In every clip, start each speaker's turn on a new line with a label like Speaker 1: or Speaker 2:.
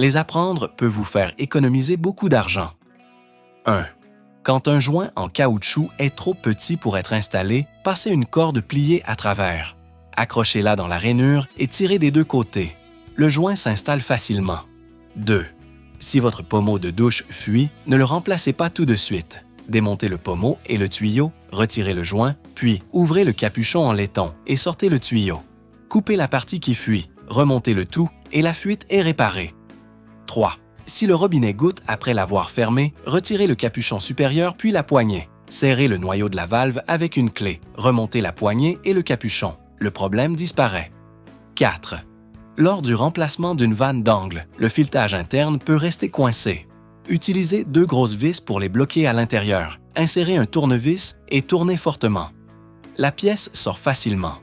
Speaker 1: Les apprendre peut vous faire économiser beaucoup d'argent. 1. Quand un joint en caoutchouc est trop petit pour être installé, passez une corde pliée à travers. Accrochez-la dans la rainure et tirez des deux côtés. Le joint s'installe facilement. 2. Si votre pommeau de douche fuit, ne le remplacez pas tout de suite. Démontez le pommeau et le tuyau, retirez le joint, puis ouvrez le capuchon en laiton et sortez le tuyau. Coupez la partie qui fuit, remontez le tout et la fuite est réparée. 3. Si le robinet goutte après l'avoir fermé, retirez le capuchon supérieur puis la poignée. Serrez le noyau de la valve avec une clé, remontez la poignée et le capuchon. Le problème disparaît. 4. Lors du remplacement d'une vanne d'angle, le filetage interne peut rester coincé. Utilisez 2 grosses vis pour les bloquer à l'intérieur. Insérez un tournevis et tournez fortement. La pièce sort facilement.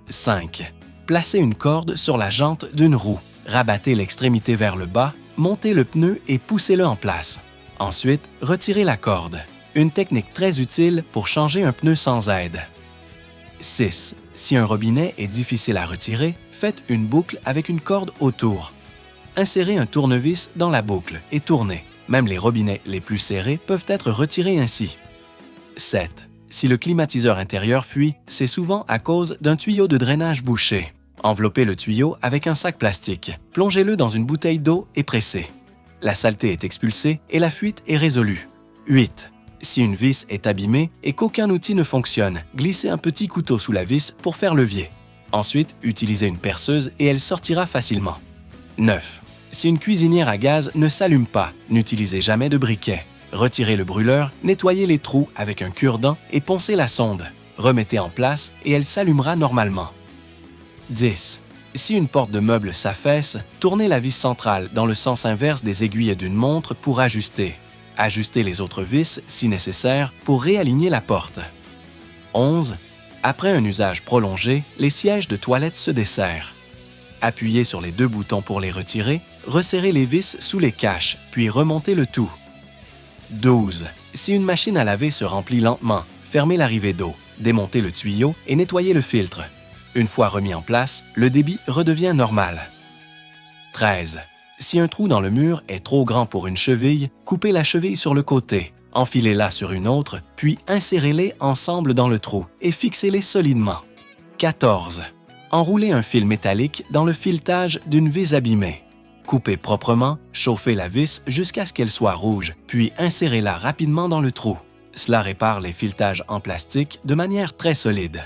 Speaker 1: 5. Placez une corde sur la jante d'une roue. Rabattez l'extrémité vers le bas, montez le pneu et poussez-le en place. Ensuite, retirez la corde. Une technique très utile pour changer un pneu sans aide. 6. Si un robinet est difficile à retirer, faites une boucle avec une corde autour. Insérez un tournevis dans la boucle et tournez. Même les robinets les plus serrés peuvent être retirés ainsi. 7. Si le climatiseur intérieur fuit, c'est souvent à cause d'un tuyau de drainage bouché. Enveloppez le tuyau avec un sac plastique. Plongez-le dans une bouteille d'eau et pressez. La saleté est expulsée et la fuite est résolue. 8. Si une vis est abîmée et qu'aucun outil ne fonctionne, glissez un petit couteau sous la vis pour faire levier. Ensuite, utilisez une perceuse et elle sortira facilement. 9. Si une cuisinière à gaz ne s'allume pas, n'utilisez jamais de briquet. Retirez le brûleur, nettoyez les trous avec un cure-dent et poncez la sonde. Remettez en place et elle s'allumera normalement. 10. Si une porte de meuble s'affaisse, tournez la vis centrale dans le sens inverse des aiguilles d'une montre pour ajuster. Ajustez les autres vis, si nécessaire, pour réaligner la porte. 11. Après un usage prolongé, les sièges de toilette se desserrent. Appuyez sur les 2 boutons pour les retirer, resserrez les vis sous les caches, puis remontez le tout. 12. Si une machine à laver se remplit lentement, fermez l'arrivée d'eau, démontez le tuyau et nettoyez le filtre. Une fois remis en place, le débit redevient normal. 13. Si un trou dans le mur est trop grand pour une cheville, coupez la cheville sur le côté, enfilez-la sur une autre, puis insérez-les ensemble dans le trou et fixez-les solidement. 14. Enroulez un fil métallique dans le filetage d'une vis abîmée. Coupez proprement, chauffez la vis jusqu'à ce qu'elle soit rouge, puis insérez-la rapidement dans le trou. Cela répare les filetages en plastique de manière très solide.